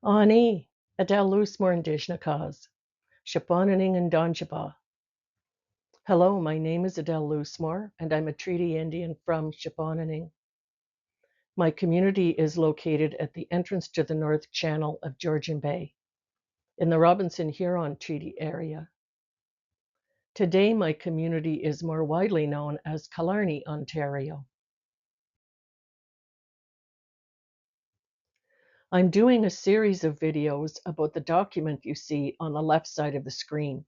Ani, Adele Loosemore and Dishnakas, Shebahonaning and Donjaba. Hello, my name is Adele Loosemore, and I'm a Treaty Indian from Shebahonaning. My community is located at the entrance to the North Channel of Georgian Bay, in the Robinson-Huron Treaty area. Today, my community is more widely known as Killarney, Ontario. I'm doing a series of videos about the document you see on the left side of the screen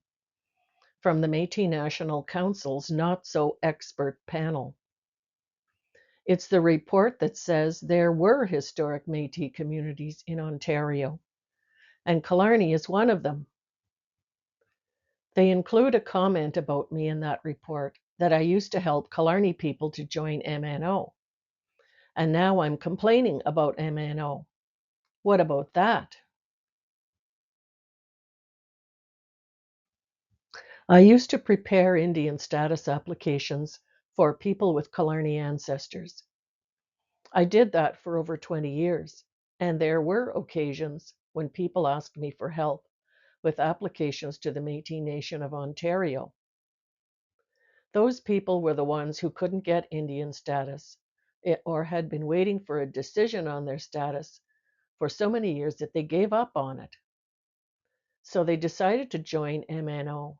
from the Métis National Council's not-so-expert panel. It's the report that says there were historic Métis communities in Ontario, and Killarney is one of them. They include a comment about me in that report that I used to help Killarney people to join MNO, and now I'm complaining about MNO. What about that? I used to prepare Indian status applications for people with Killarney ancestors. I did that for over 20 years, and there were occasions when people asked me for help with applications to the Métis Nation of Ontario. Those people were the ones who couldn't get Indian status or had been waiting for a decision on their status for so many years that they gave up on it. So they decided to join MNO.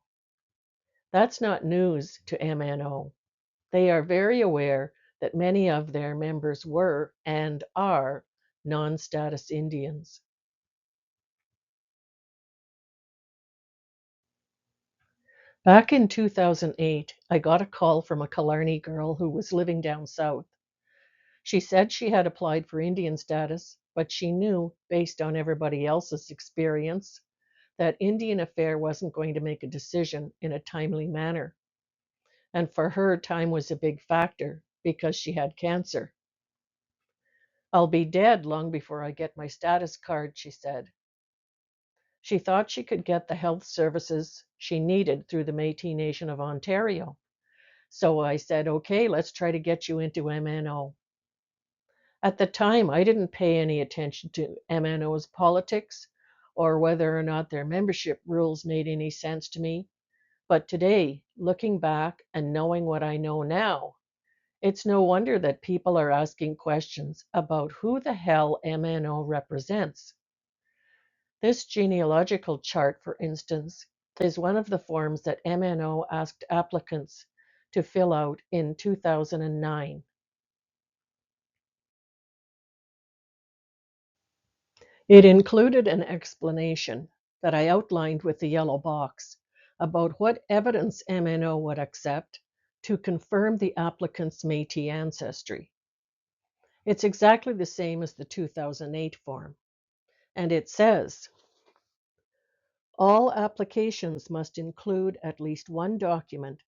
That's not news to MNO. They are very aware that many of their members were and are non-status Indians. Back in 2008, I got a call from a Killarney girl who was living down south. She said she had applied for Indian status, but she knew, based on everybody else's experience, that Indian Affairs wasn't going to make a decision in a timely manner. And for her, time was a big factor because she had cancer. I'll be dead long before I get my status card, she said. She thought she could get the health services she needed through the Métis Nation of Ontario. So I said, okay, let's try to get you into MNO. At the time, I didn't pay any attention to MNO's politics or whether or not their membership rules made any sense to me. But today, looking back and knowing what I know now, it's no wonder that people are asking questions about who the hell MNO represents. This genealogical chart, for instance, is one of the forms that MNO asked applicants to fill out in 2009. It included an explanation that I outlined with the yellow box about what evidence MNO would accept to confirm the applicant's Métis ancestry. It's exactly the same as the 2008 form, and it says, all applications must include at least one document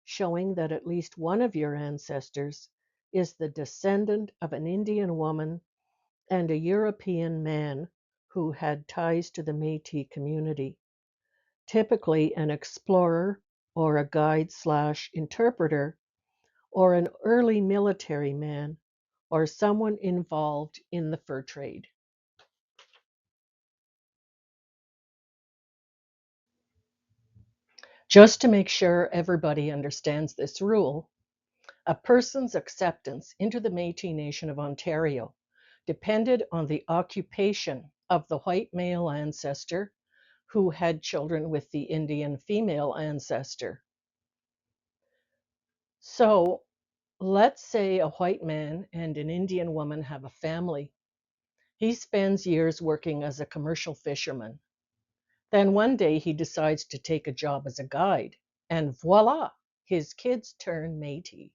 showing that at least one of your ancestors is the descendant of an Indian woman and a European man who had ties to the Métis community, typically an explorer or a guide/interpreter or an early military man or someone involved in the fur trade. Just to make sure everybody understands this rule, a person's acceptance into the Métis Nation of Ontario depended on the occupation of the white male ancestor who had children with the Indian female ancestor. So let's say a white man and an Indian woman have a family. He spends years working as a commercial fisherman. Then one day he decides to take a job as a guide, and voila, his kids turn Métis.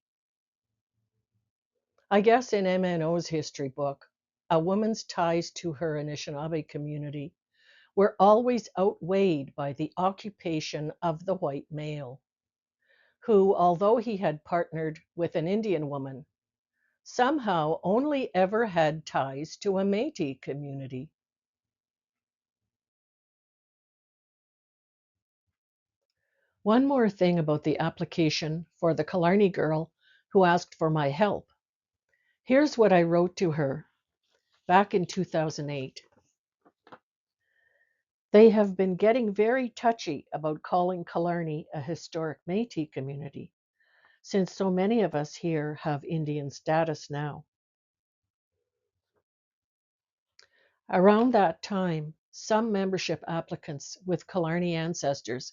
I guess in MNO's history book, a woman's ties to her Anishinaabe community were always outweighed by the occupation of the white male, who, although he had partnered with an Indian woman, somehow only ever had ties to a Métis community. One more thing about the application for the Killarney girl who asked for my help. Here's what I wrote to her back in 2008. They have been getting very touchy about calling Killarney a historic Métis community, since so many of us here have Indian status now. Around that time, some membership applicants with Killarney ancestors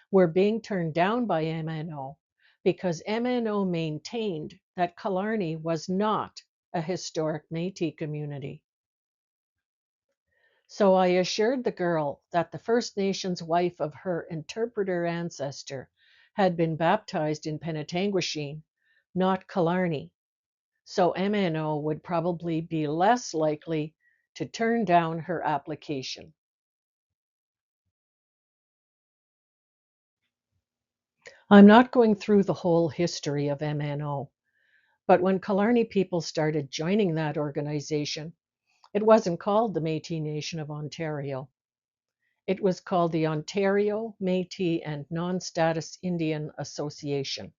were being turned down by MNO because MNO maintained that Killarney was not a historic Métis community. So I assured the girl that the First Nations wife of her interpreter ancestor had been baptized in Penetanguishene, not Killarney, so MNO would probably be less likely to turn down her application. I'm not going through the whole history of MNO, but when Killarney people started joining that organization, it wasn't called the Métis Nation of Ontario. It was called the Ontario Métis and Non-Status Indian Association.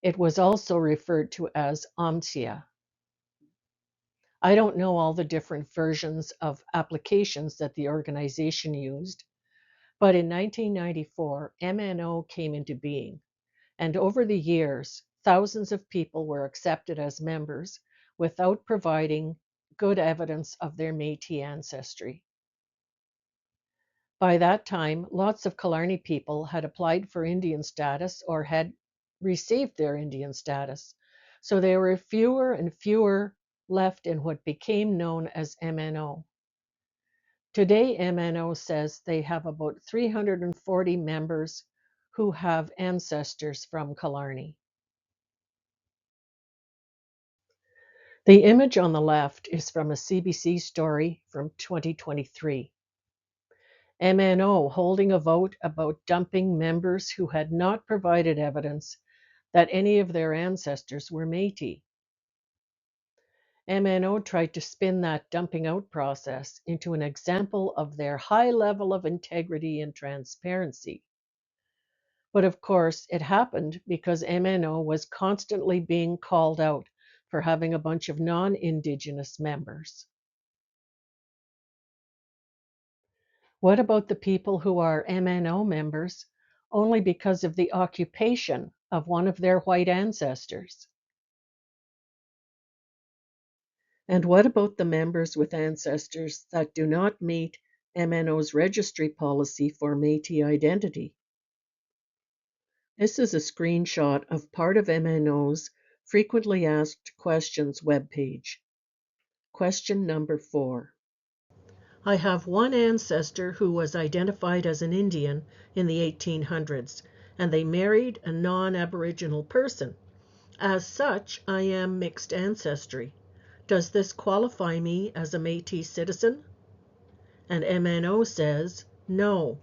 It was also referred to as OMSIA. I don't know all the different versions of applications that the organization used, but in 1994, MNO came into being, and over the years, thousands of people were accepted as members without providing good evidence of their Métis ancestry. By that time, lots of Killarney people had applied for Indian status or had received their Indian status, so there were fewer and fewer left in what became known as MNO. Today, MNO says they have about 340 members who have ancestors from Killarney. The image on the left is from a CBC story from 2023. MNO holding a vote about dumping members who had not provided evidence that any of their ancestors were Métis. MNO tried to spin that dumping out process into an example of their high level of integrity and transparency. But of course, it happened because MNO was constantly being called out for having a bunch of non-Indigenous members. What about the people who are MNO members only because of the occupation of one of their white ancestors? And what about the members with ancestors that do not meet MNO's registry policy for Métis identity? This is a screenshot of part of MNO's Frequently Asked Questions webpage. Question number 4. I have one ancestor who was identified as an Indian in the 1800s, and they married a non-Aboriginal person. As such, I am mixed ancestry. Does this qualify me as a Métis citizen? And MNO says, no.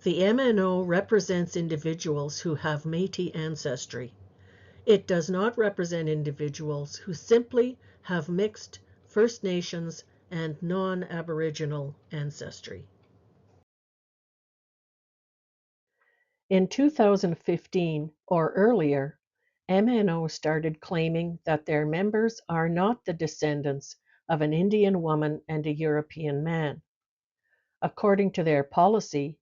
The MNO represents individuals who have Métis ancestry. It does not represent individuals who simply have mixed First Nations and non-Aboriginal ancestry. In 2015 or earlier, MNO started claiming that their members are not the descendants of an Indian woman and a European man. According to their policy,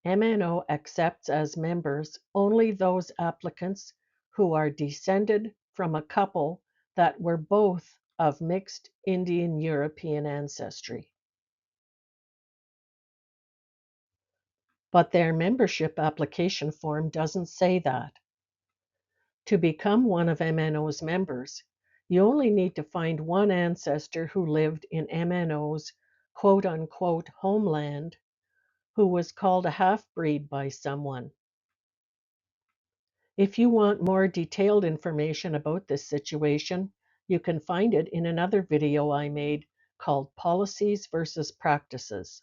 MNO accepts as members only those applicants who are descended from a couple that were both of mixed Indian-European ancestry. But their membership application form doesn't say that. To become one of MNO's members, you only need to find one ancestor who lived in MNO's quote-unquote homeland who was called a half-breed by someone. If you want more detailed information about this situation, you can find it in another video I made called Policies versus Practices.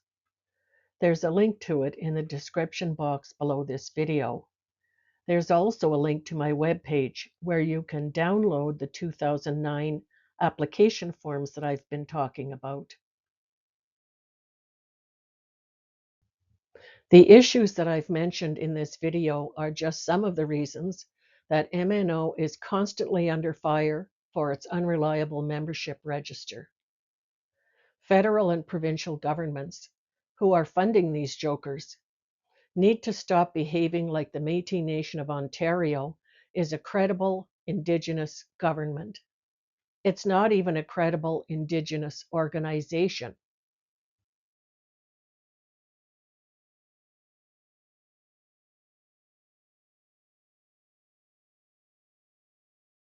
There's a link to it in the description box below this video. There's also a link to my webpage where you can download the 2009 application forms that I've been talking about. The issues that I've mentioned in this video are just some of the reasons that MNO is constantly under fire for its unreliable membership register. Federal and provincial governments, who are funding these jokers need to stop behaving like the Métis Nation of Ontario is a credible Indigenous government. It's not even a credible Indigenous organization.